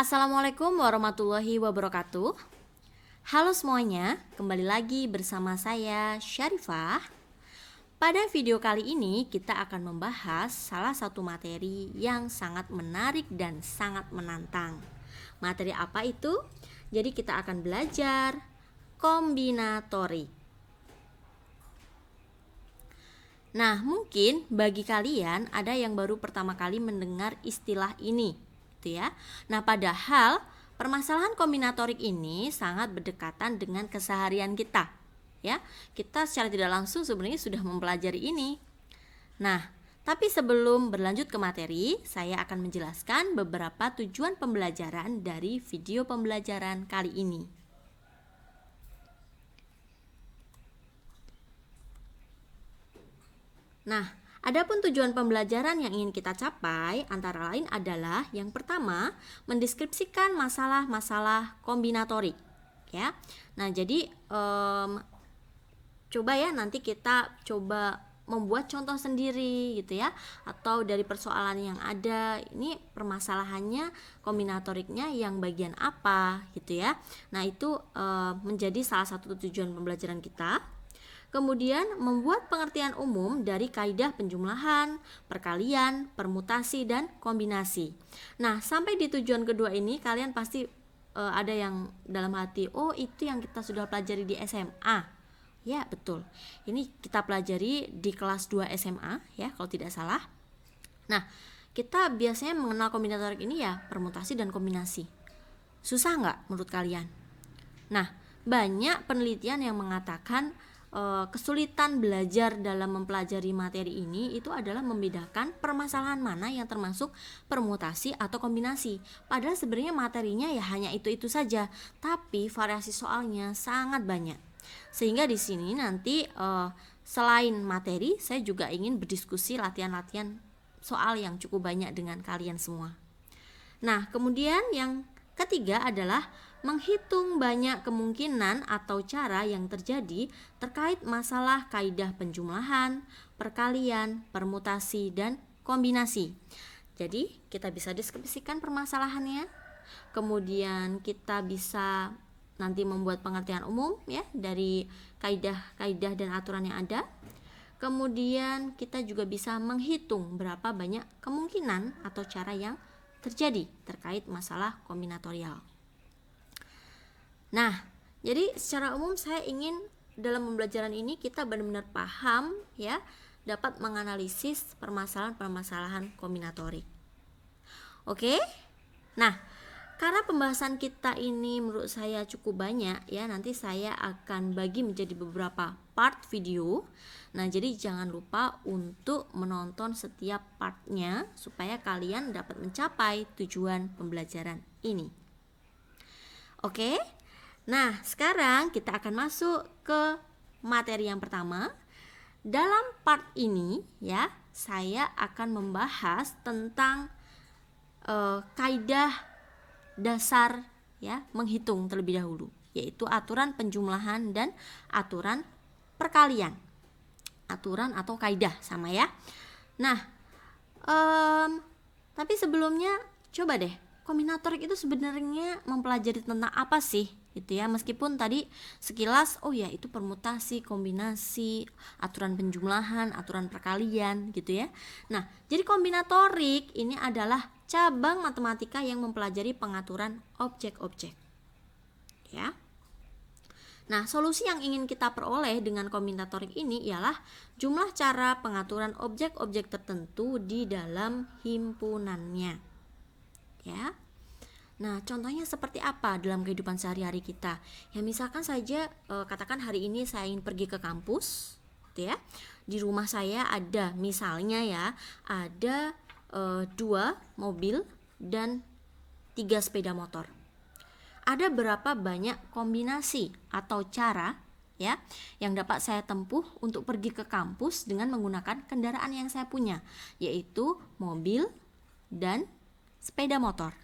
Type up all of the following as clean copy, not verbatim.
Assalamualaikum warahmatullahi wabarakatuh. Halo semuanya, kembali lagi bersama saya Syarifah. Pada video kali ini kita akan membahas salah satu materi yang sangat menarik dan sangat menantang. Materi apa itu? Jadi kita akan belajar kombinatorik. Nah, mungkin bagi kalian ada yang baru pertama kali mendengar istilah ini, gitu ya. Nah, padahal permasalahan kombinatorik ini sangat berdekatan dengan keseharian kita, ya. Kita secara tidak langsung sebenarnya sudah mempelajari ini. Nah, tapi sebelum berlanjut ke materi, saya akan menjelaskan beberapa tujuan pembelajaran dari video pembelajaran kali ini. Nah, adapun tujuan pembelajaran yang ingin kita capai antara lain adalah yang pertama, mendeskripsikan masalah-masalah kombinatorik, ya. Nah, jadi coba ya nanti kita coba membuat contoh sendiri gitu ya, atau dari persoalan yang ada ini permasalahannya kombinatoriknya yang bagian apa gitu ya. Nah, itu menjadi salah satu tujuan pembelajaran kita. Kemudian membuat pengertian umum dari kaidah penjumlahan, perkalian, permutasi, dan kombinasi. Nah, sampai di tujuan kedua ini kalian pasti ada yang dalam hati, oh itu yang kita sudah pelajari di SMA. Ya, betul. Ini kita pelajari di kelas 2 SMA ya, kalau tidak salah. Nah, kita biasanya mengenal kombinatorik ini ya permutasi dan kombinasi. Susah nggak menurut kalian? Nah, banyak penelitian yang mengatakan kesulitan belajar dalam mempelajari materi ini itu adalah membedakan permasalahan mana yang termasuk permutasi atau kombinasi. Padahal sebenarnya materinya ya hanya itu-itu saja, tapi variasi soalnya sangat banyak. Sehingga di sini nanti selain materi, saya juga ingin berdiskusi latihan-latihan soal yang cukup banyak dengan kalian semua. Nah, kemudian yang ketiga adalah menghitung banyak kemungkinan atau cara yang terjadi terkait masalah kaidah penjumlahan, perkalian, permutasi, dan kombinasi. Jadi, kita bisa deskripsikan permasalahannya. Kemudian kita bisa nanti membuat pengertian umum ya dari kaidah-kaidah dan aturan yang ada. Kemudian kita juga bisa menghitung berapa banyak kemungkinan atau cara yang terjadi terkait masalah kombinatorial. Nah, jadi secara umum saya ingin dalam pembelajaran ini kita benar-benar paham ya, dapat menganalisis permasalahan-permasalahan kombinatorik. Oke? Nah, karena pembahasan kita ini menurut saya cukup banyak ya, nanti saya akan bagi menjadi beberapa part video. Nah, jadi jangan lupa untuk menonton setiap partnya supaya kalian dapat mencapai tujuan pembelajaran ini. Oke? Nah, sekarang kita akan masuk ke materi yang pertama. Dalam part ini ya, saya akan membahas tentang kaidah dasar ya menghitung terlebih dahulu, yaitu aturan penjumlahan dan aturan perkalian. Aturan atau kaidah sama ya. Nah, tapi sebelumnya coba deh, kombinatorik itu sebenarnya mempelajari tentang apa sih? Gitu ya, meskipun tadi sekilas oh ya itu permutasi, kombinasi, aturan penjumlahan, aturan perkalian gitu ya. Nah, jadi kombinatorik ini adalah cabang matematika yang mempelajari pengaturan objek-objek. Ya. Nah, solusi yang ingin kita peroleh dengan kombinatorik ini ialah jumlah cara pengaturan objek-objek tertentu di dalam himpunannya. Ya. Nah, contohnya seperti apa dalam kehidupan sehari-hari kita? Ya, misalkan saja katakan hari ini saya ingin pergi ke kampus, gitu ya. Di rumah saya ada misalnya ya, ada 2 mobil dan 3 sepeda motor. Ada berapa banyak kombinasi atau cara ya yang dapat saya tempuh untuk pergi ke kampus dengan menggunakan kendaraan yang saya punya, yaitu mobil dan sepeda motor.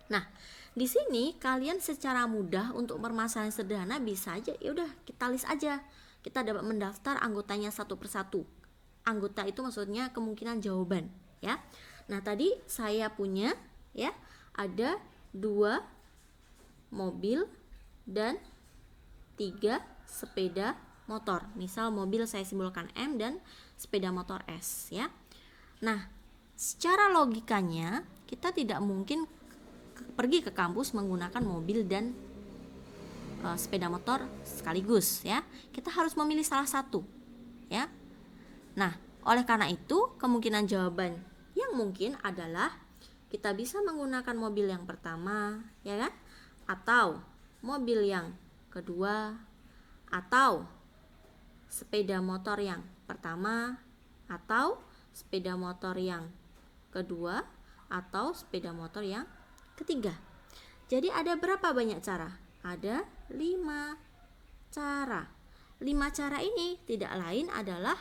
Nah, di sini kalian secara mudah untuk permasalahan sederhana bisa aja ya udah kita list aja. Kita dapat mendaftar anggotanya satu persatu. Anggota itu maksudnya kemungkinan jawaban, ya. Nah, tadi saya punya ya ada 2 mobil dan 3 sepeda motor. Misal mobil saya simbolkan M dan sepeda motor S ya. Nah, secara logikanya kita tidak mungkin pergi ke kampus menggunakan mobil dan sepeda motor sekaligus ya. Kita harus memilih salah satu ya. Nah, oleh karena itu kemungkinan jawaban yang mungkin adalah kita bisa menggunakan mobil yang pertama ya kan, atau mobil yang kedua, atau sepeda motor yang pertama, atau sepeda motor yang kedua, atau sepeda motor yang ketiga. Jadi ada berapa banyak cara? Ada 5 cara. 5 cara ini tidak lain adalah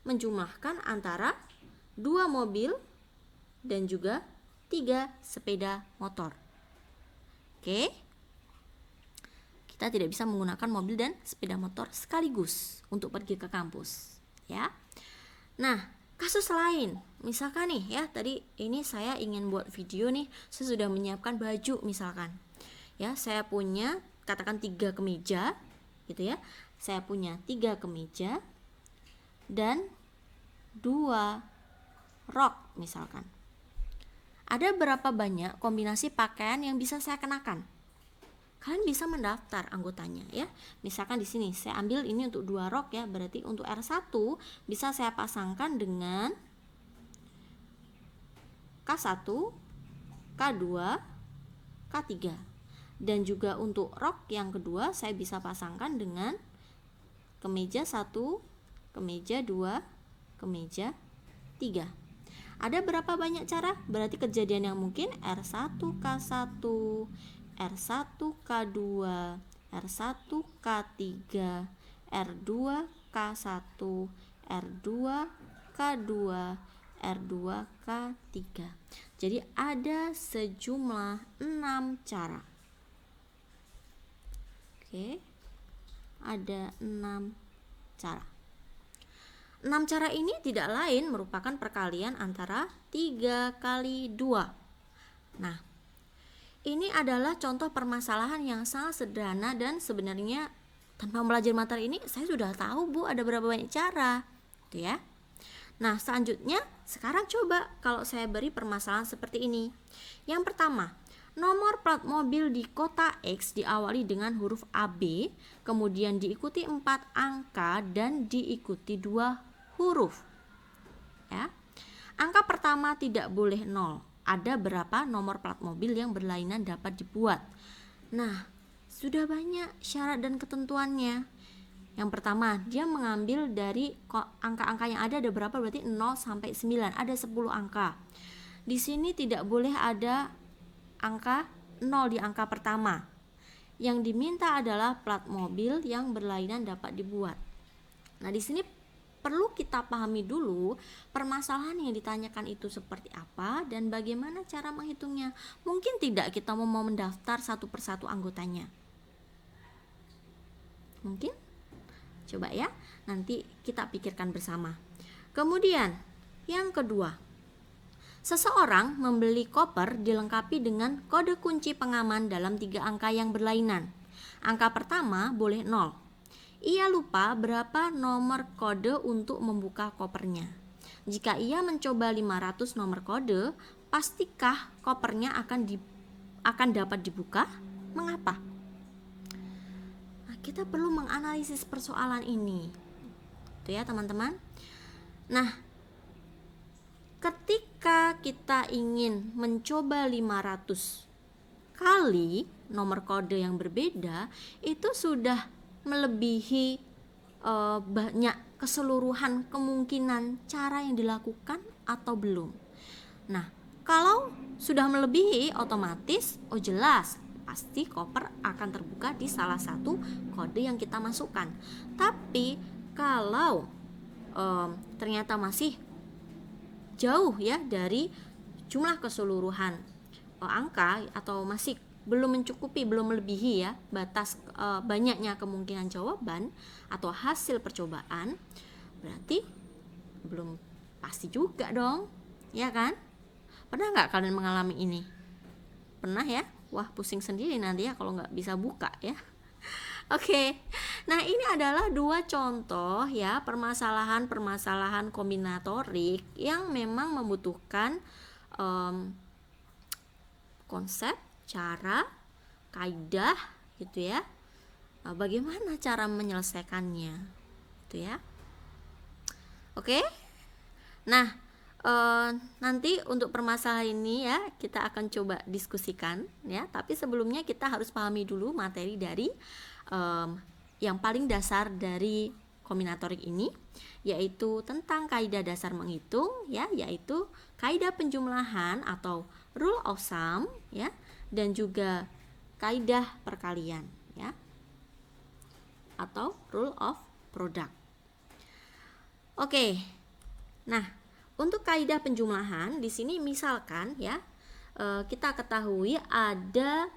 menjumlahkan antara 2 mobil dan juga 3 sepeda motor. Oke. Kita tidak bisa menggunakan mobil dan sepeda motor sekaligus untuk pergi ke kampus, ya. Nah, kasus lain, misalkan nih ya, tadi ini saya ingin buat video nih, saya sudah menyiapkan baju misalkan. Ya, saya punya katakan 3 kemeja gitu ya. Saya punya 3 kemeja dan 2 rok misalkan. Ada berapa banyak kombinasi pakaian yang bisa saya kenakan? Kalian bisa mendaftar anggotanya ya. Misalkan di sini saya ambil ini untuk 2 rok ya, berarti untuk R1 bisa saya pasangkan dengan K1, K2, K3. Dan juga untuk rok yang kedua saya bisa pasangkan dengan kemeja 1, kemeja 2, kemeja 3. Ada berapa banyak cara? Berarti kejadian yang mungkin R1 K1, R1 K2, R1 K3, R2 K1, R2 K2, R2 K3. Jadi ada sejumlah 6 cara. Oke. Ada 6 cara. 6 cara ini tidak lain merupakan perkalian antara 3 kali 2. Nah, ini adalah contoh permasalahan yang sangat sederhana dan sebenarnya tanpa belajar materi ini saya sudah tahu Bu ada berapa banyak cara, gitu ya. Nah, selanjutnya sekarang coba kalau saya beri permasalahan seperti ini. Yang pertama, nomor plat mobil di kota X diawali dengan huruf AB, kemudian diikuti 4 angka dan diikuti 2 huruf. Ya. Angka pertama tidak boleh 0. Ada berapa nomor plat mobil yang berlainan dapat dibuat? Nah, sudah banyak syarat dan ketentuannya. Yang pertama, dia mengambil dari angka-angka yang ada berapa? Berarti 0 sampai 9. Ada 10 angka. Di sini tidak boleh ada angka 0 di angka pertama. Yang diminta adalah plat mobil yang berlainan dapat dibuat. Nah, di sini perlu kita pahami dulu permasalahan yang ditanyakan itu seperti apa dan bagaimana cara menghitungnya. Mungkin tidak kita mau mendaftar satu persatu anggotanya. Mungkin? Coba ya, nanti kita pikirkan bersama. Kemudian, yang kedua, seseorang membeli koper dilengkapi dengan kode kunci pengaman dalam 3 angka yang berlainan. Angka pertama boleh 0. Ia lupa berapa nomor kode untuk membuka kopernya. Jika ia mencoba 500 nomor kode, pastikah kopernya akan dapat dibuka? Mengapa? Nah, kita perlu menganalisis persoalan ini. Itu ya, teman-teman. Nah, ketika kita ingin mencoba 500 kali nomor kode yang berbeda, itu sudah melebihi banyak keseluruhan kemungkinan cara yang dilakukan atau belum. Nah, kalau sudah melebihi, otomatis jelas pasti koper akan terbuka di salah satu kode yang kita masukkan. Tapi kalau ternyata masih jauh ya dari jumlah keseluruhan angka atau masih belum mencukupi, belum melebihi ya batas banyaknya kemungkinan jawaban atau hasil percobaan, berarti belum pasti juga dong, ya kan? Pernah nggak kalian mengalami ini? pernah ya? Wah, pusing sendiri nanti ya kalau nggak bisa buka ya. Oke, nah ini adalah dua contoh ya permasalahan-permasalahan kombinatorik yang memang membutuhkan konsep, cara, kaidah gitu ya. Bagaimana cara menyelesaikannya gitu ya. Oke. Nah, nanti untuk permasalahan ini ya kita akan coba diskusikan ya. Tapi sebelumnya kita harus pahami dulu materi dari yang paling dasar dari kombinatorik ini, yaitu tentang kaidah dasar menghitung ya, yaitu kaidah penjumlahan atau rule of sum ya, dan juga kaidah perkalian ya, atau rule of product. Oke. Nah, untuk kaidah penjumlahan di sini misalkan ya, kita ketahui ada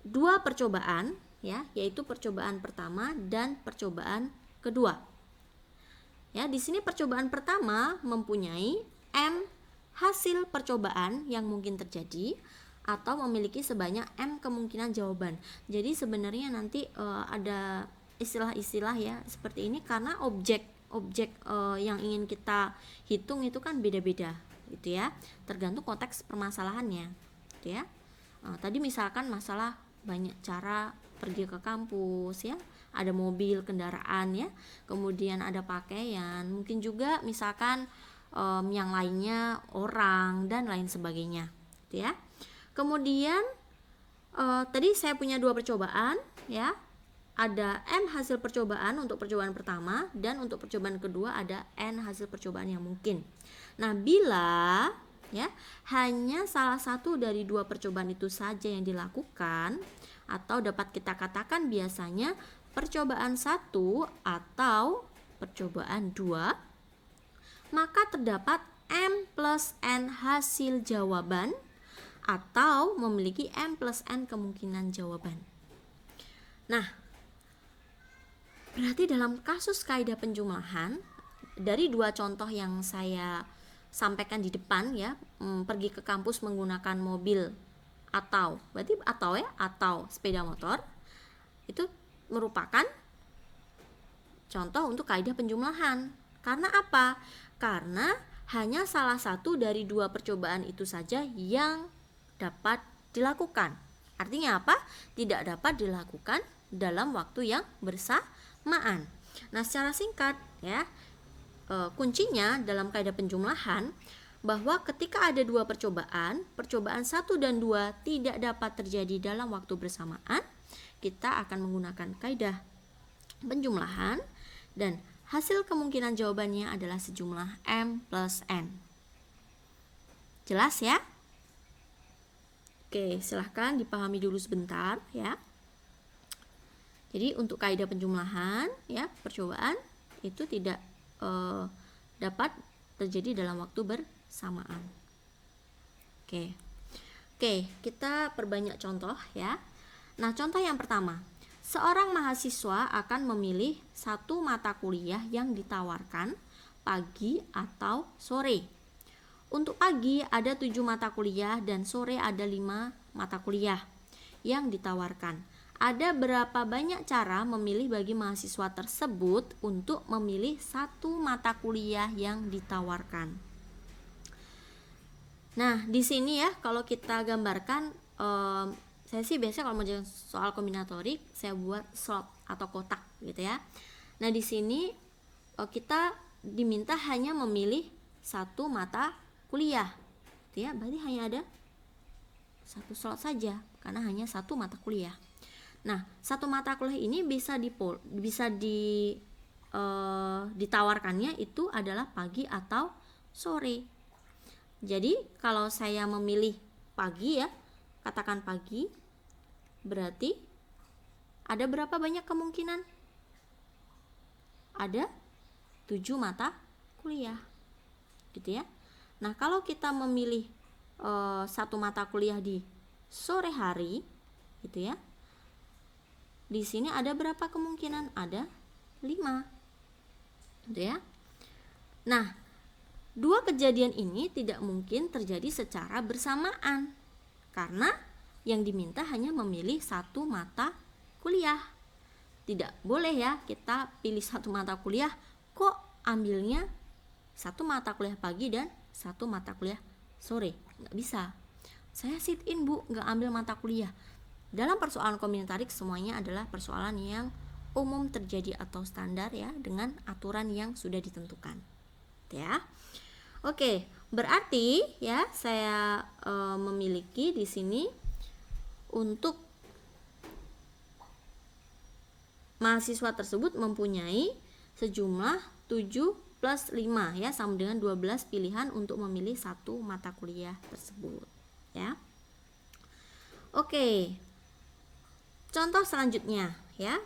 dua percobaan ya, yaitu percobaan pertama dan percobaan kedua. Ya, di sini percobaan pertama mempunyai M hasil percobaan yang mungkin terjadi atau memiliki sebanyak M kemungkinan jawaban. Jadi sebenarnya nanti ada istilah-istilah ya seperti ini karena objek yang ingin kita hitung itu kan beda-beda gitu ya, tergantung konteks permasalahannya gitu ya. Tadi misalkan masalah banyak cara pergi ke kampus ya, ada mobil, kendaraan ya, kemudian ada pakaian, mungkin juga misalkan yang lainnya orang dan lain sebagainya gitu ya. Kemudian tadi saya punya dua percobaan ya, ada M hasil percobaan untuk percobaan pertama dan untuk percobaan kedua ada N hasil percobaan yang mungkin. Nah, bila ya hanya salah satu dari dua percobaan itu saja yang dilakukan, atau dapat kita katakan biasanya percobaan 1 atau percobaan 2, maka terdapat M plus N hasil jawaban atau memiliki M plus N kemungkinan jawaban. Nah, berarti dalam kasus kaidah penjumlahan dari dua contoh yang saya sampaikan di depan ya, pergi ke kampus menggunakan mobil atau sepeda motor, itu merupakan contoh untuk kaidah penjumlahan. Karena apa? Karena hanya salah satu dari dua percobaan itu saja yang dapat dilakukan. Artinya apa? Tidak dapat dilakukan dalam waktu yang bersamaan. Nah, secara singkat ya, kuncinya dalam kaidah penjumlahan bahwa ketika ada dua percobaan 1 dan 2 tidak dapat terjadi dalam waktu bersamaan, kita akan menggunakan kaidah penjumlahan dan hasil kemungkinan jawabannya adalah sejumlah M plus N. Jelas ya? Oke, silahkan dipahami dulu sebentar ya. Jadi untuk kaidah penjumlahan ya, percobaan itu tidak dapat terjadi dalam waktu bersamaan. Oke, kita perbanyak contoh ya. Nah, contoh yang pertama, seorang mahasiswa akan memilih satu mata kuliah yang ditawarkan pagi atau sore. Untuk pagi ada 7 mata kuliah dan sore ada 5 mata kuliah yang ditawarkan. Ada berapa banyak cara memilih bagi mahasiswa tersebut untuk memilih satu mata kuliah yang ditawarkan? Nah, di sini ya kalau kita gambarkan, saya sih biasanya kalau mau soal kombinatorik saya buat slot atau kotak gitu ya. Nah, di sini kita diminta hanya memilih satu mata kuliah, gitu ya. Berarti hanya ada satu slot saja karena hanya satu mata kuliah. Nah, satu mata kuliah ini bisa ditawarkannya itu adalah pagi atau sore. Jadi kalau saya memilih pagi ya, katakan pagi, berarti ada berapa banyak kemungkinan? Ada 7 mata kuliah, gitu ya. Nah, kalau kita memilih satu mata kuliah di sore hari, gitu ya. Di sini ada berapa kemungkinan? Ada 5. Gitu ya. Nah, dua kejadian ini tidak mungkin terjadi secara bersamaan. Karena yang diminta hanya memilih satu mata kuliah. Tidak boleh ya kita pilih satu mata kuliah kok ambilnya satu mata kuliah pagi dan satu mata kuliah sore. Nggak bisa. Saya sit in bu, nggak ambil mata kuliah. Dalam persoalan kombinatorik semuanya adalah persoalan yang umum terjadi atau standar ya, dengan aturan yang sudah ditentukan ya. Oke, berarti ya saya memiliki di sini untuk mahasiswa tersebut mempunyai sejumlah 7 plus 5 ya, sama dengan 12 pilihan untuk memilih satu mata kuliah tersebut ya. Oke, contoh selanjutnya ya.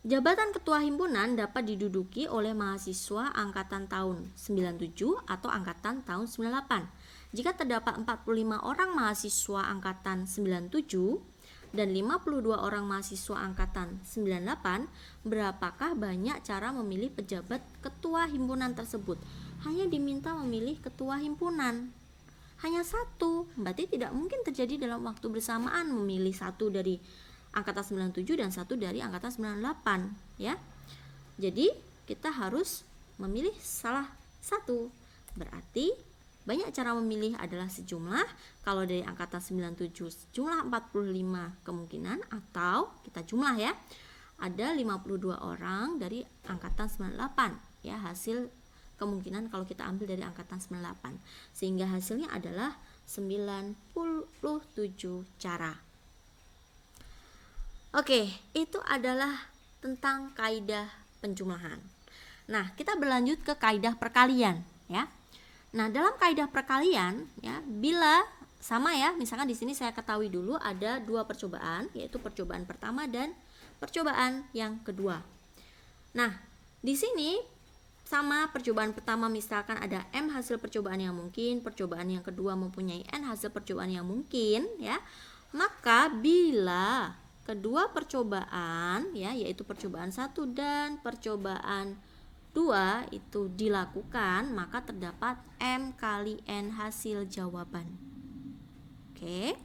Jabatan ketua himpunan dapat diduduki oleh mahasiswa angkatan tahun 97 atau angkatan tahun 98. Jika terdapat 45 orang mahasiswa angkatan 97 dan 52 orang mahasiswa angkatan 98, berapakah banyak cara memilih pejabat ketua himpunan tersebut? Hanya diminta memilih ketua himpunan. Hanya satu, berarti tidak mungkin terjadi dalam waktu bersamaan memilih satu dari angkatan 97 dan satu dari angkatan 98 ya. Jadi kita harus memilih salah satu. Berarti banyak cara memilih adalah sejumlah. Kalau dari angkatan 97 jumlah 45 kemungkinan, atau kita jumlah ya, ada 52 orang dari angkatan 98 ya, hasil kemungkinan kalau kita ambil dari angkatan 98, sehingga hasilnya adalah 97 cara. Oke, itu adalah tentang kaidah penjumlahan. Nah, kita berlanjut ke kaidah perkalian ya. Nah, dalam kaidah perkalian ya, bila sama ya, misalkan di sini saya ketahui dulu ada dua percobaan, yaitu percobaan pertama dan percobaan yang kedua. Nah, di sini sama percobaan pertama misalkan ada M hasil percobaan yang mungkin, percobaan yang kedua mempunyai N hasil percobaan yang mungkin ya. Maka bila kedua percobaan ya, yaitu percobaan 1 dan percobaan 2 itu dilakukan, maka terdapat M kali N hasil jawaban. Oke.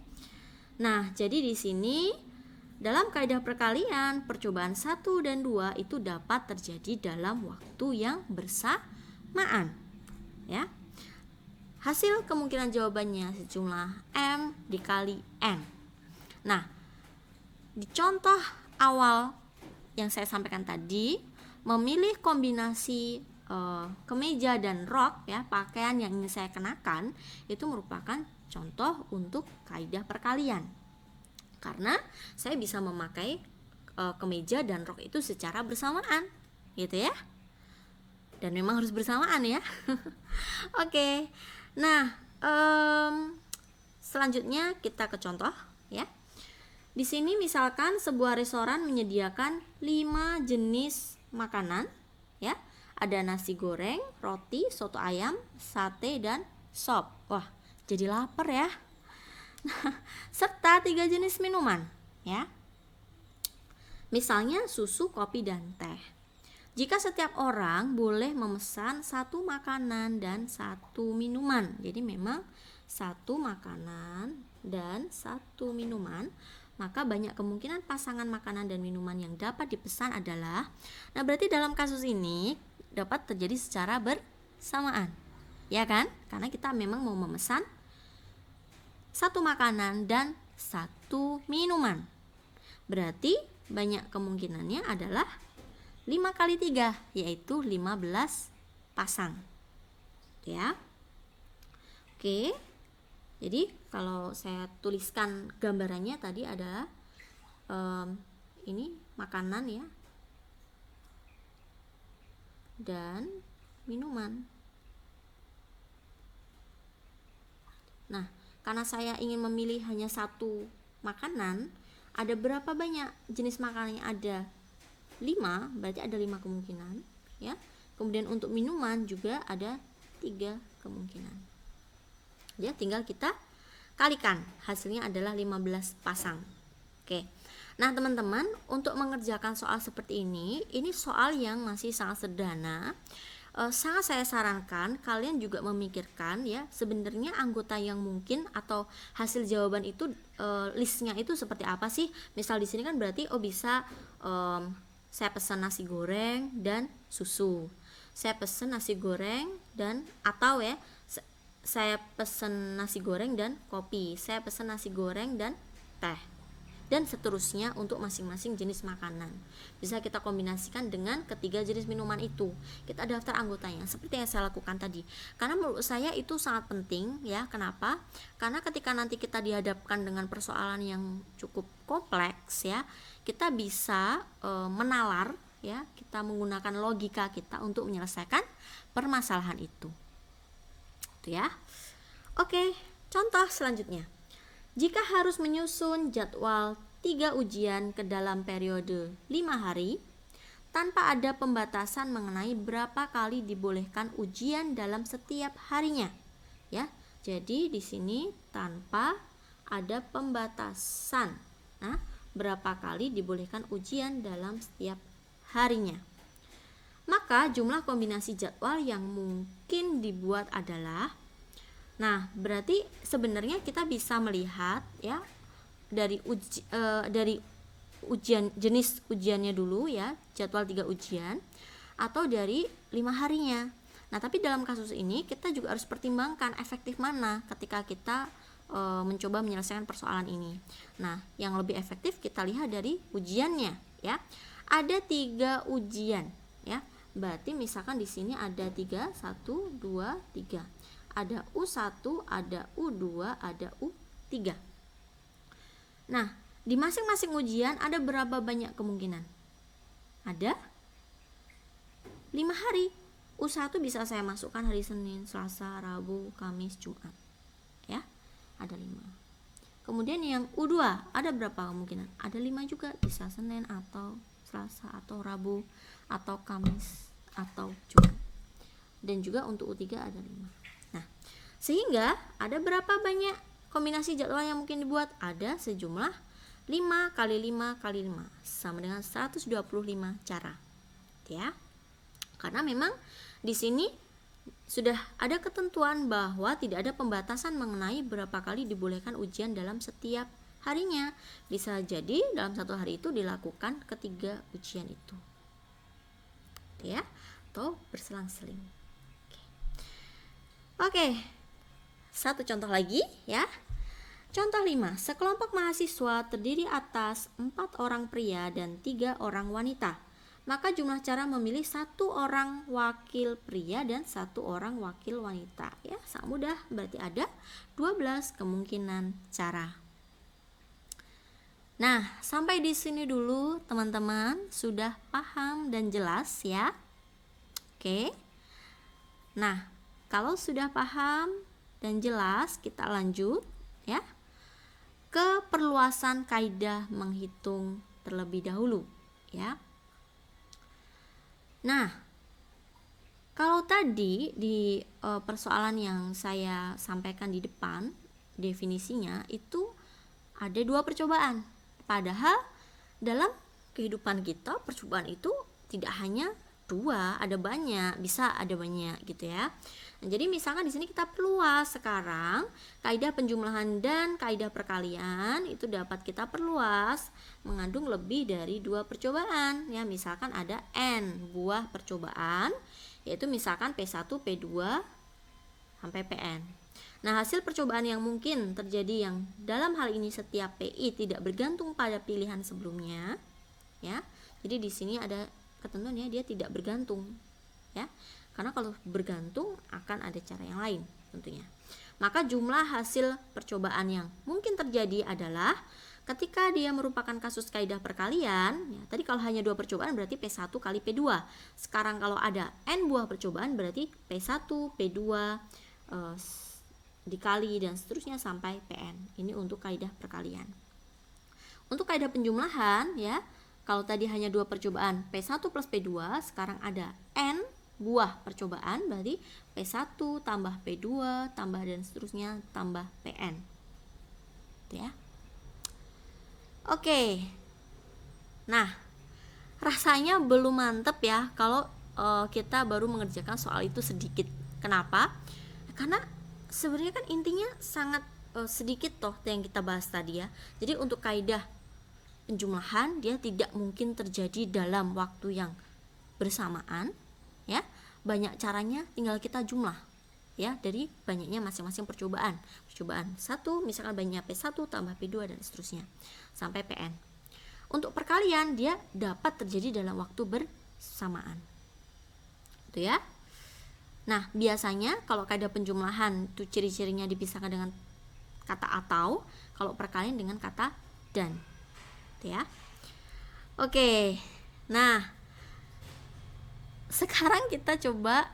Nah, jadi di sini dalam kaidah perkalian, percobaan 1 dan 2 itu dapat terjadi dalam waktu yang bersamaan ya. Hasil kemungkinan jawabannya sejumlah M dikali N. Nah, di contoh awal yang saya sampaikan tadi, memilih kombinasi kemeja dan rok ya, pakaian yang ingin saya kenakan, itu merupakan contoh untuk kaidah perkalian. Karena saya bisa memakai kemeja dan rok itu secara bersamaan gitu ya. Dan memang harus bersamaan ya. Oke. Nah, selanjutnya kita ke contoh ya. Di sini misalkan sebuah restoran menyediakan 5 jenis makanan ya. Ada nasi goreng, roti, soto ayam, sate dan sop. Wah, jadi lapar ya. Serta 3 jenis minuman ya. Misalnya susu, kopi dan teh. Jika setiap orang boleh memesan 1 makanan dan 1 minuman. Jadi memang 1 makanan dan 1 minuman, maka banyak kemungkinan pasangan makanan dan minuman yang dapat dipesan adalah, nah berarti dalam kasus ini dapat terjadi secara bersamaan. Ya kan? Karena kita memang mau memesan 1 makanan dan 1 minuman. Berarti banyak kemungkinannya adalah 5 kali 3, yaitu 15 pasang. Ya. Oke. Jadi kalau saya tuliskan gambarannya tadi ada ini makanan ya. Dan minuman. Nah, karena saya ingin memilih hanya 1 makanan, ada berapa banyak jenis makanan yang ada? 5, berarti ada 5 kemungkinan ya. Kemudian untuk minuman juga ada 3 kemungkinan. Ya, tinggal kita kalikan, hasilnya adalah 15 pasang. Oke. Nah, teman-teman, untuk mengerjakan soal seperti ini soal yang masih sangat sederhana. sangat saya sarankan kalian juga memikirkan ya, sebenarnya anggota yang mungkin atau hasil jawaban itu listnya itu seperti apa sih. Misal di sini kan berarti bisa saya pesan nasi goreng dan susu, saya pesan nasi goreng dan atau ya saya pesan nasi goreng dan kopi, saya pesan nasi goreng dan teh, dan seterusnya untuk masing-masing jenis makanan. Bisa kita kombinasikan dengan ketiga jenis minuman itu. Kita daftar anggotanya seperti yang saya lakukan tadi. Karena menurut saya itu sangat penting ya. Kenapa? Karena ketika nanti kita dihadapkan dengan persoalan yang cukup kompleks ya, kita bisa menalar ya, kita menggunakan logika kita untuk menyelesaikan permasalahan itu. Itu ya. Oke, contoh selanjutnya. Jika harus menyusun jadwal 3 ujian ke dalam periode 5 hari, tanpa ada pembatasan mengenai berapa kali dibolehkan ujian dalam setiap harinya. Ya, jadi di sini tanpa ada pembatasan. Nah, berapa kali dibolehkan ujian dalam setiap harinya. Maka jumlah kombinasi jadwal yang mungkin dibuat adalah, nah, berarti sebenarnya kita bisa melihat ya dari ujian jenis ujiannya dulu ya, jadwal 3 ujian atau dari 5 harinya. Nah, tapi dalam kasus ini kita juga harus pertimbangkan efektif mana ketika kita mencoba menyelesaikan persoalan ini. Nah, yang lebih efektif kita lihat dari ujiannya ya. Ada 3 ujian ya. Berarti misalkan di sini ada 3, 1, 2, 3. Ada U1, ada U2, ada U3. Nah, di masing-masing ujian ada berapa banyak kemungkinan? Ada 5 hari. U1 bisa saya masukkan hari Senin, Selasa, Rabu, Kamis, Jumat. Ya, ada 5. Kemudian yang U2 ada berapa kemungkinan? Ada 5 juga, bisa Senin atau Selasa atau Rabu atau Kamis atau Jumat. Dan juga untuk U3 ada 5. Nah, sehingga ada berapa banyak kombinasi jadwal yang mungkin dibuat? Ada sejumlah 5 kali 5 kali 5 sama dengan 125 cara. Ya. Karena memang di sini sudah ada ketentuan bahwa tidak ada pembatasan mengenai berapa kali dibolehkan ujian dalam setiap harinya. Bisa jadi dalam satu hari itu dilakukan ketiga ujian itu. Ya, atau berselang-seling. Oke, satu contoh lagi ya. Contoh 5, sekelompok mahasiswa terdiri atas 4 orang pria dan 3 orang wanita. Maka jumlah cara memilih 1 orang wakil pria dan 1 orang wakil wanita. Ya, sangat mudah, berarti ada 12 kemungkinan cara. Nah, sampai di sini dulu teman-teman, sudah paham dan jelas ya. Oke. Nah, kalau sudah paham dan jelas, kita lanjut ya ke perluasan kaidah menghitung terlebih dahulu ya. Nah, kalau tadi di persoalan yang saya sampaikan di depan, definisinya itu ada 2 percobaan. Padahal dalam kehidupan kita percobaan itu tidak hanya 2, ada banyak, bisa ada banyak gitu ya. Nah, jadi misalkan di sini kita perluas sekarang kaidah penjumlahan dan kaidah perkalian itu dapat kita perluas mengandung lebih dari 2 percobaan ya. Misalkan ada N buah percobaan, yaitu misalkan P1, P2 sampai Pn. Nah, hasil percobaan yang mungkin terjadi yang dalam hal ini setiap PI tidak bergantung pada pilihan sebelumnya ya. Jadi di sini ada ketentuan ya, dia tidak bergantung ya. Karena kalau bergantung akan ada cara yang lain tentunya. Maka jumlah hasil percobaan yang mungkin terjadi adalah ketika dia merupakan kasus kaidah perkalian ya, tadi kalau hanya 2 percobaan berarti P1 kali P2. Sekarang kalau ada N buah percobaan berarti P1, P2 dikali dan seterusnya sampai Pn. Ini untuk kaidah perkalian. Untuk kaidah penjumlahan ya, kalau tadi hanya 2 percobaan P1 plus P2, sekarang ada N buah percobaan berarti P1 tambah P2 tambah dan seterusnya tambah Pn. Gitu ya. Oke. Nah, rasanya belum mantep ya kalau kita baru mengerjakan soal itu sedikit. Kenapa? Karena sebenarnya kan intinya sangat sedikit toh yang kita bahas tadi ya. Jadi untuk kaidah penjumlahan dia tidak mungkin terjadi dalam waktu yang bersamaan ya. Banyak caranya, tinggal kita jumlah ya dari banyaknya masing-masing percobaan 1 misalkan banyaknya P1 tambah P2 dan seterusnya sampai Pn. Untuk perkalian dia dapat terjadi dalam waktu bersamaan itu ya. Nah biasanya kalau kaidah penjumlahan itu ciri-cirinya dipisahkan dengan kata atau, kalau perkalian dengan kata dan itu ya. Oke, nah sekarang kita coba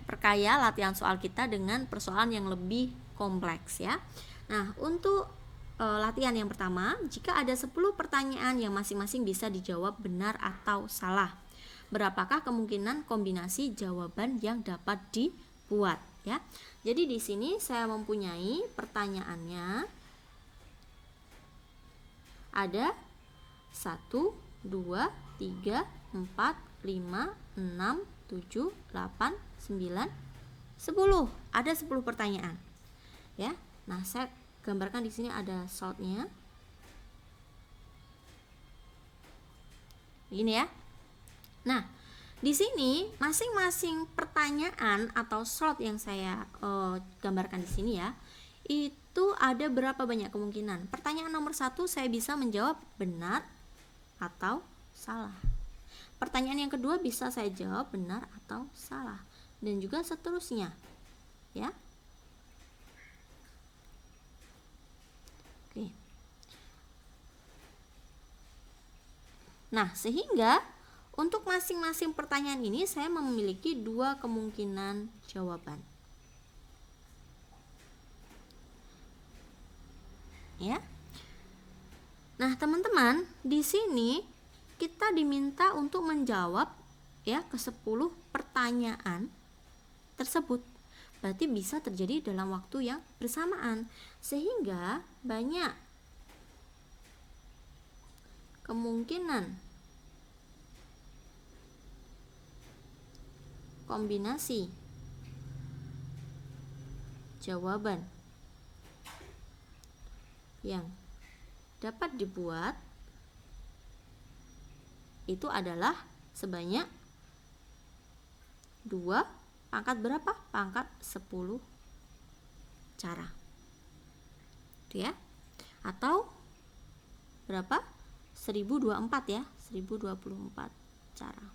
perkaya latihan soal kita dengan persoalan yang lebih kompleks ya. Nah untuk latihan yang pertama, jika ada 10 pertanyaan yang masing-masing bisa dijawab benar atau salah, berapakah kemungkinan kombinasi jawaban yang dapat dibuat ya. Jadi di sini saya mempunyai pertanyaannya ada 1, 2, 3, 4, 5, 6, 7, 8, 9, 10. Ada 10 pertanyaan. Ya. Nah, saya gambarkan di sini ada slide-nya. Begini ya. Nah, di sini masing-masing pertanyaan atau slot yang saya gambarkan di sini ya, itu ada berapa banyak kemungkinan. Pertanyaan nomor 1 saya bisa menjawab benar atau salah. Pertanyaan yang kedua bisa saya jawab benar atau salah, dan juga seterusnya ya. Oke. Nah, sehingga untuk masing-masing pertanyaan ini saya memiliki 2 kemungkinan jawaban. Ya. Nah, teman-teman, di sini kita diminta untuk menjawab ya ke 10 pertanyaan tersebut. Berarti bisa terjadi dalam waktu yang bersamaan, sehingga banyak kemungkinan kombinasi jawaban yang dapat dibuat itu adalah sebanyak 2 pangkat berapa? Pangkat 10 cara. Itu ya. Atau berapa? 1024 ya, 1024 cara.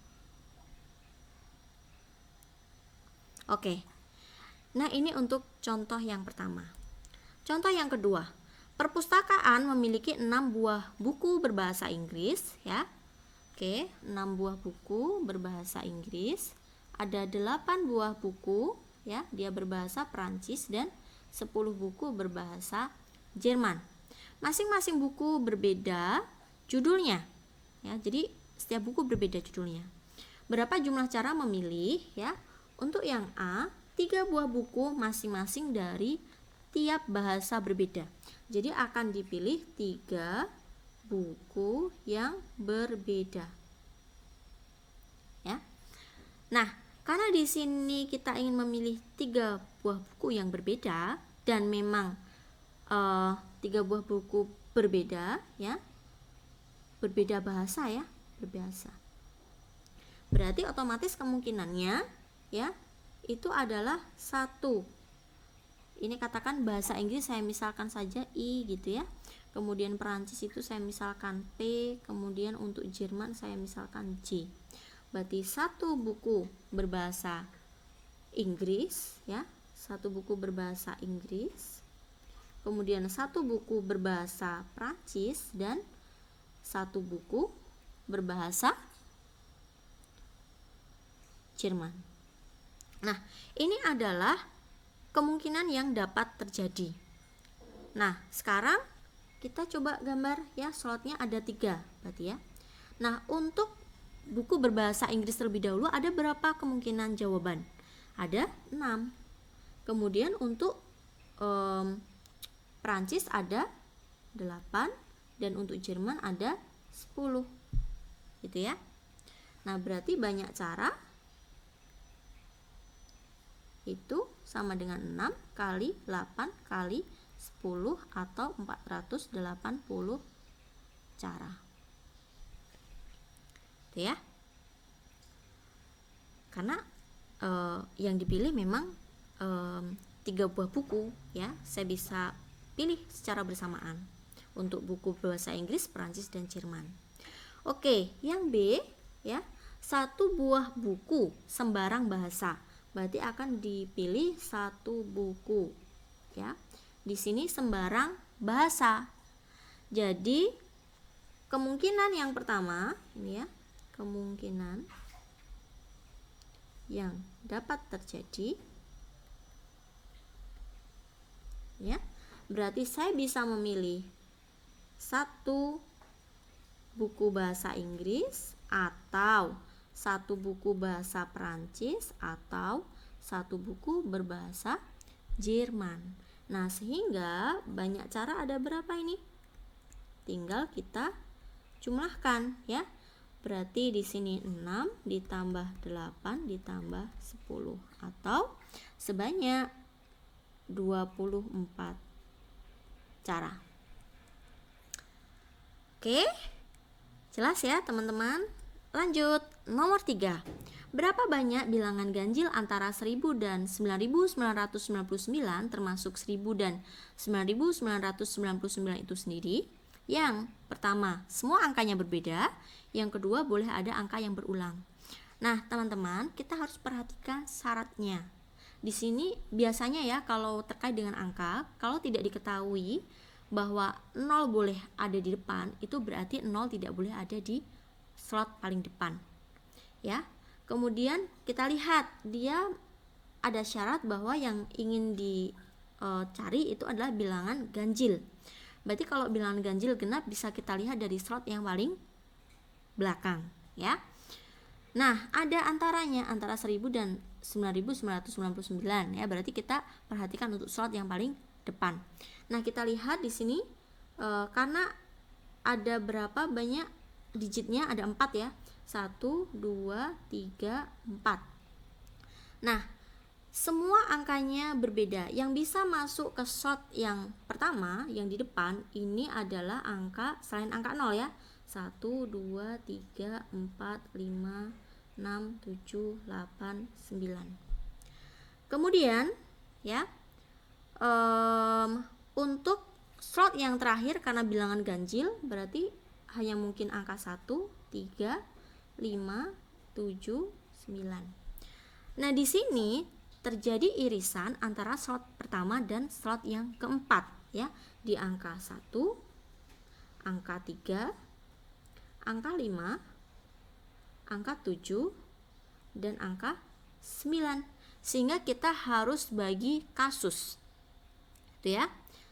Oke. Nah, ini untuk contoh yang pertama. Contoh yang kedua. Perpustakaan memiliki 6 buah buku berbahasa Inggris ya. Oke, 6 buah buku berbahasa Inggris. Ada 8 buah buku ya, dia berbahasa Prancis, dan 10 buku berbahasa Jerman. Masing-masing buku berbeda judulnya ya. Jadi setiap buku berbeda judulnya. Berapa jumlah cara memilih ya? Untuk yang A, 3 buah buku masing-masing dari tiap bahasa berbeda. Jadi akan dipilih 3 buku yang berbeda. Ya. Nah, karena di sini kita ingin memilih 3 buah buku yang berbeda dan memang 3 buah buku berbeda ya. Berbeda bahasa ya, berbahasa. Berarti otomatis kemungkinannya ya itu adalah 1. Ini katakan bahasa Inggris saya misalkan saja I gitu ya. Kemudian Perancis itu saya misalkan P, kemudian untuk Jerman saya misalkan J. Berarti 1 buku berbahasa Inggris ya, 1 buku berbahasa Inggris. Kemudian 1 buku berbahasa Prancis dan 1 buku berbahasa Jerman. Nah, ini adalah kemungkinan yang dapat terjadi. Nah, sekarang kita coba gambar ya, slotnya ada 3 berarti ya. Nah, untuk buku berbahasa Inggris terlebih dahulu ada berapa kemungkinan jawaban? Ada 6. Kemudian untuk Prancis ada 8 dan untuk Jerman ada 10. Gitu ya. Nah, berarti banyak cara itu sama dengan 6 kali 8 kali 10 atau 480 cara. Itu ya. Karena yang dipilih memang 3 buah buku ya. Saya bisa pilih secara bersamaan untuk buku bahasa Inggris, Perancis, dan Jerman. Oke, yang B ya, 1 buah buku sembarang bahasa. Berarti akan dipilih 1 buku ya. Di sini sembarang bahasa. Jadi kemungkinan yang pertama ini ya, kemungkinan yang dapat terjadi ya, berarti saya bisa memilih 1 buku bahasa Inggris atau 1 buku bahasa Perancis atau 1 buku berbahasa Jerman. Nah, sehingga banyak cara ada berapa ini? Tinggal kita jumlahkan ya. Berarti di sini 6 ditambah 8 ditambah 10 atau sebanyak 24 cara. Oke, jelas ya teman-teman? Lanjut, nomor 3. Berapa banyak bilangan ganjil antara 1000 dan 9999 termasuk 1000 dan 9999 itu sendiri? Yang pertama, semua angkanya berbeda. Yang kedua, boleh ada angka yang berulang. Nah, teman-teman, kita harus perhatikan syaratnya. Di sini biasanya ya, kalau terkait dengan angka, kalau tidak diketahui bahwa 0 boleh ada di depan, itu berarti 0 tidak boleh ada di slot paling depan. Ya. Kemudian kita lihat dia ada syarat bahwa yang ingin dicari itu adalah bilangan ganjil. Berarti kalau bilangan ganjil genap bisa kita lihat dari slot yang paling belakang, ya. Nah, ada antaranya antara 1000 dan 9999 ya. Berarti kita perhatikan untuk slot yang paling depan. Nah, kita lihat di sini karena ada berapa banyak digitnya, ada 4 ya. 1, 2, 3, 4. Nah, semua angkanya berbeda. Yang bisa masuk ke slot yang pertama, yang di depan, ini adalah angka selain angka 0 ya. 1, 2, 3, 4, 5, 6, 7, 8, 9. Kemudian ya, untuk slot yang terakhir karena bilangan ganjil berarti hanya mungkin angka 1, 3, 5, 7, 9. Nah, di sini terjadi irisan antara slot pertama dan slot yang keempat ya, di angka 1, angka 3, angka 5, angka 7, dan angka 9. Sehingga kita harus bagi kasus. Itu ya.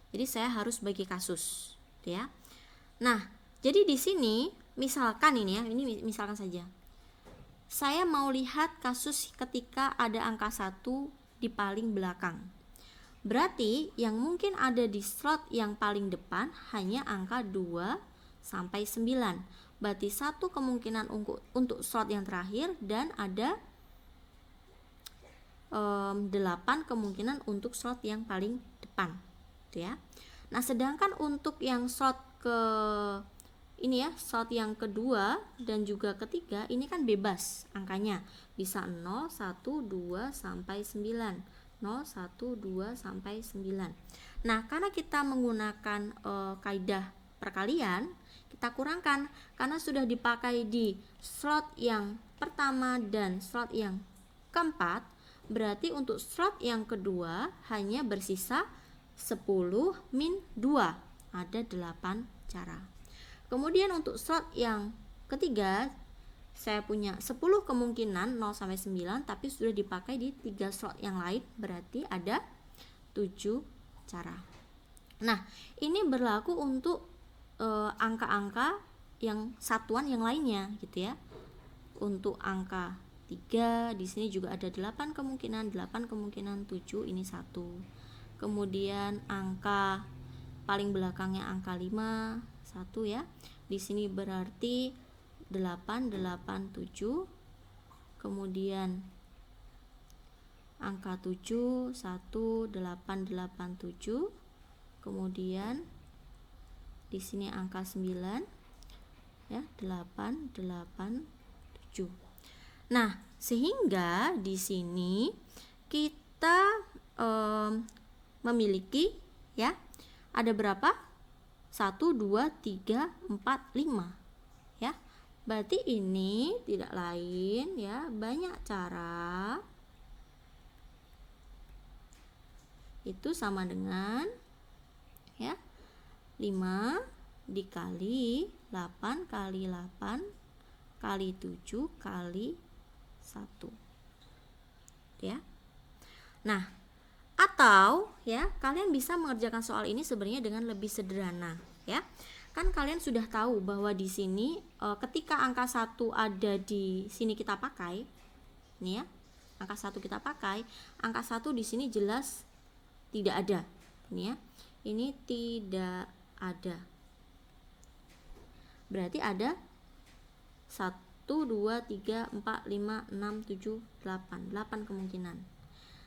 Jadi saya harus bagi kasus, gitu ya. Nah, jadi di sini misalkan ini ya, ini misalkan saja. Saya mau lihat kasus ketika ada angka 1 di paling belakang. Berarti yang mungkin ada di slot yang paling depan hanya angka 2 sampai 9. Berarti 1 kemungkinan untuk slot yang terakhir dan ada 8 kemungkinan untuk slot yang paling depan, gitu ya. Nah, sedangkan untuk yang slot ini ya, slot yang kedua dan juga ketiga ini kan bebas angkanya, bisa 0, 1, 2 sampai 9. 0, 1, 2 sampai 9. Nah, karena kita menggunakan kaidah perkalian, kita kurangkan karena sudah dipakai di slot yang pertama dan slot yang keempat, berarti untuk slot yang kedua hanya bersisa 10 min 2, ada 8 cara. Kemudian untuk slot yang ketiga saya punya 10 kemungkinan 0 sampai 9, tapi sudah dipakai di 3 slot yang lain, berarti ada 7 cara. Nah, ini berlaku untuk angka-angka yang satuan yang lainnya, gitu ya. Untuk angka 3 di sini juga ada 8 kemungkinan, 7 ini 1. Kemudian angka paling belakangnya angka 5, 1 ya. Di sini berarti 887, kemudian angka 7 1887, kemudian di sini angka 9 ya 887. Nah, sehingga di sini kita memiliki ya ada berapa? 1 2 3 4 5 ya. Berarti ini tidak lain ya, banyak cara. Itu sama dengan ya 5 dikali 8 kali 8 kali 7 kali 1 ya. Nah, atau ya kalian bisa mengerjakan soal ini sebenarnya dengan lebih sederhana ya. Kan kalian sudah tahu bahwa di sini ketika angka 1 ada di sini kita pakai ini ya. Angka 1 kita pakai, angka 1 di sini jelas tidak ada. Ini ya. Ini tidak ada. Berarti ada 1 2 3 4 5 6 7 8. 8 kemungkinan.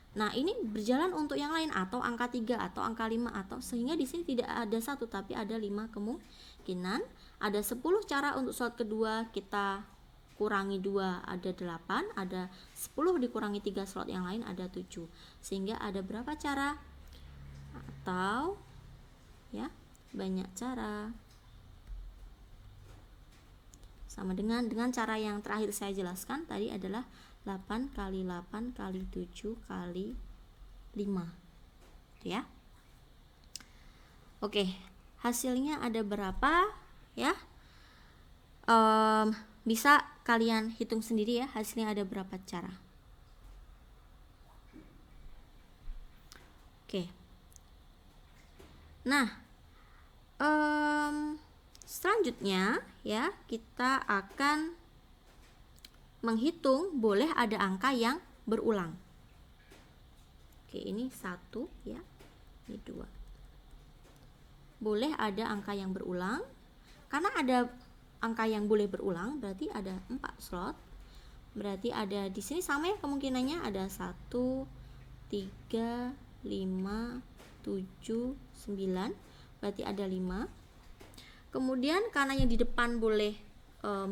Nah, ini berjalan untuk yang lain atau angka 3 atau angka 5 atau sehingga di sini tidak ada 1 tapi ada 5 kemungkinan. Ada 10 cara untuk slot kedua, kita kurangi 2 ada 8, ada 10 dikurangi 3 slot yang lain ada 7. Sehingga ada berapa cara? Atau ya, banyak cara. Sama dengan cara yang terakhir saya jelaskan tadi adalah 8 kali 8 kali 7 kali 5 ya. Oke, hasilnya ada berapa ya? Bisa kalian hitung sendiri ya, hasilnya ada berapa cara. Oke. Nah, selanjutnya ya kita akan menghitung boleh ada angka yang berulang. Oke, ini 1 ya, ini 2. Boleh ada angka yang berulang. Karena ada angka yang boleh berulang berarti ada 4 slot. Berarti ada di sini sama ya kemungkinannya, ada 1 3 5 7 9. Berarti ada 5. Kemudian karena yang di depan boleh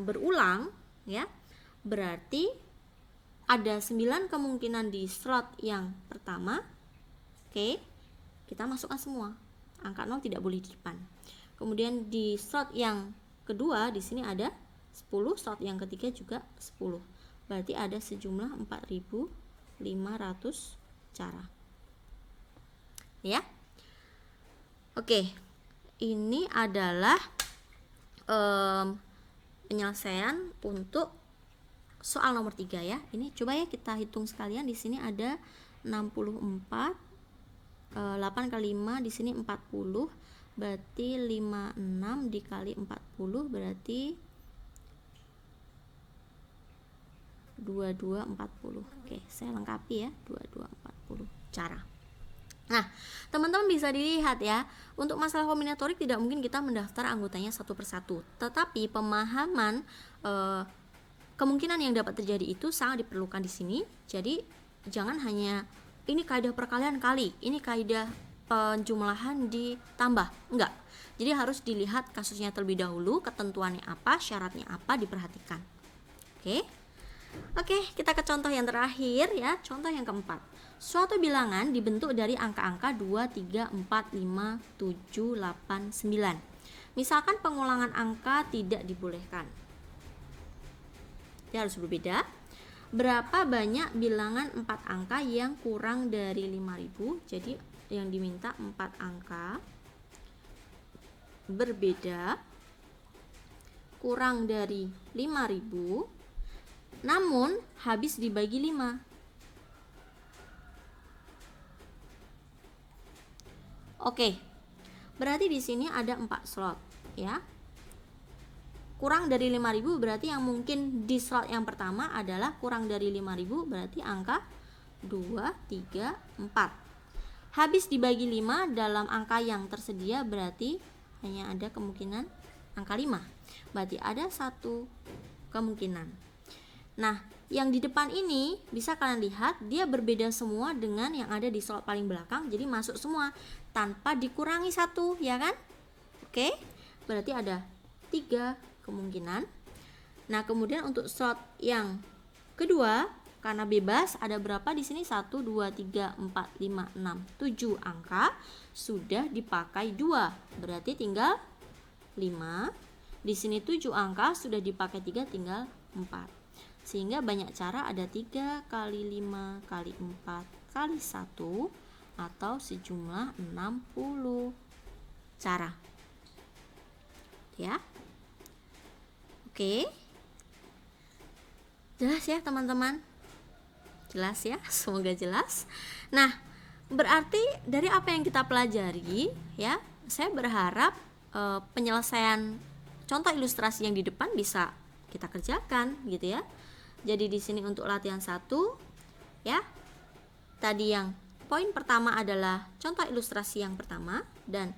berulang ya, berarti ada 9 kemungkinan di slot yang pertama. Oke, kita masukkan semua. Angka 0 tidak boleh di depan. Kemudian di slot yang kedua di sini ada 10, slot yang ketiga juga 10. Berarti ada sejumlah 4.500 cara. Ya. Oke. Ini adalah penyelesaian untuk soal nomor 3 ya. Ini coba ya kita hitung sekalian. Di sini ada 64, 8 kali 5 di sini 40. Berarti 56 dikali 40 berarti 2240. Oke, saya lengkapi ya, 2240 cara. Nah, teman-teman bisa dilihat ya, untuk masalah kombinatorik tidak mungkin kita mendaftar anggotanya satu persatu, tetapi pemahaman kemungkinan yang dapat terjadi itu sangat diperlukan di sini. Jadi jangan hanya ini kaidah perkalian kali, ini kaidah penjumlahan ditambah, enggak. Jadi harus dilihat kasusnya terlebih dahulu, ketentuannya apa, syaratnya apa, diperhatikan. Oke, kita ke contoh yang terakhir ya, contoh yang keempat. Suatu bilangan dibentuk dari angka-angka 2, 3, 4, 5, 7, 8, 9. Misalkan pengulangan angka tidak dibolehkan. Dia harus berbeda. Berapa banyak bilangan 4 angka yang kurang dari 5.000? Jadi yang diminta 4 angka berbeda kurang dari 5.000 namun habis dibagi 5. Oke. Berarti di sini ada 4 slot ya. Kurang dari 5.000 berarti yang mungkin di slot yang pertama adalah kurang dari 5.000 berarti angka 2, 3, 4. Habis dibagi 5 dalam angka yang tersedia berarti hanya ada kemungkinan angka 5. Berarti ada satu kemungkinan. Nah, yang di depan ini bisa kalian lihat dia berbeda semua dengan yang ada di slot paling belakang. Jadi masuk semua tanpa dikurangi satu, ya kan? Oke, berarti ada 3 kemungkinan. Nah, kemudian untuk slot yang kedua, karena bebas, ada berapa di sini? 1, 2, 3, 4, 5, 6, 7 angka sudah dipakai 2. Berarti tinggal 5. Di sini 7 angka sudah dipakai 3, tinggal 4. Sehingga banyak cara, ada 3 kali 5 kali 4 kali 1 atau sejumlah 60 cara. Ya. Oke. Jelas ya teman-teman? Jelas ya? Semoga jelas. Nah, berarti dari apa yang kita pelajari ya, saya berharap penyelesaian contoh ilustrasi yang di depan bisa kita kerjakan gitu ya. Jadi di sini untuk latihan 1 ya. Tadi yang poin pertama adalah contoh ilustrasi yang pertama dan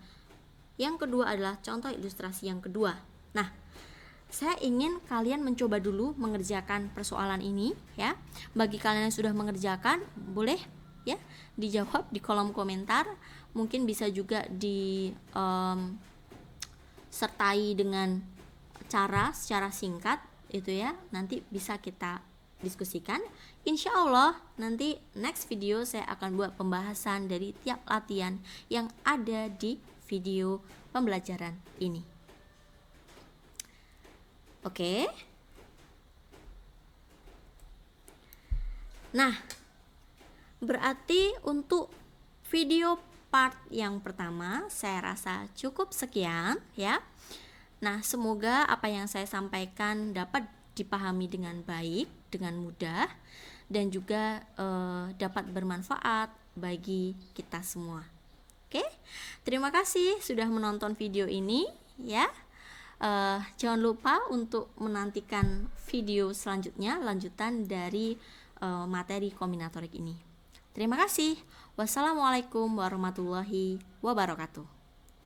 yang kedua adalah contoh ilustrasi yang kedua. Nah, saya ingin kalian mencoba dulu mengerjakan persoalan ini ya. Bagi kalian yang sudah mengerjakan, boleh ya dijawab di kolom komentar. Mungkin bisa juga sertai dengan cara secara singkat itu ya. Nanti bisa kita diskusikan. Insya Allah nanti next video saya akan buat pembahasan dari tiap latihan yang ada di video pembelajaran ini. Oke. Nah, berarti untuk video part yang pertama saya rasa cukup sekian ya. Nah, semoga apa yang saya sampaikan dapat dipahami dengan baik, dengan mudah, dan juga dapat bermanfaat bagi kita semua. Oke, terima kasih sudah menonton video ini ya. Jangan lupa untuk menantikan video selanjutnya, lanjutan dari materi kombinatorik ini. Terima kasih. Wassalamualaikum warahmatullahi wabarakatuh.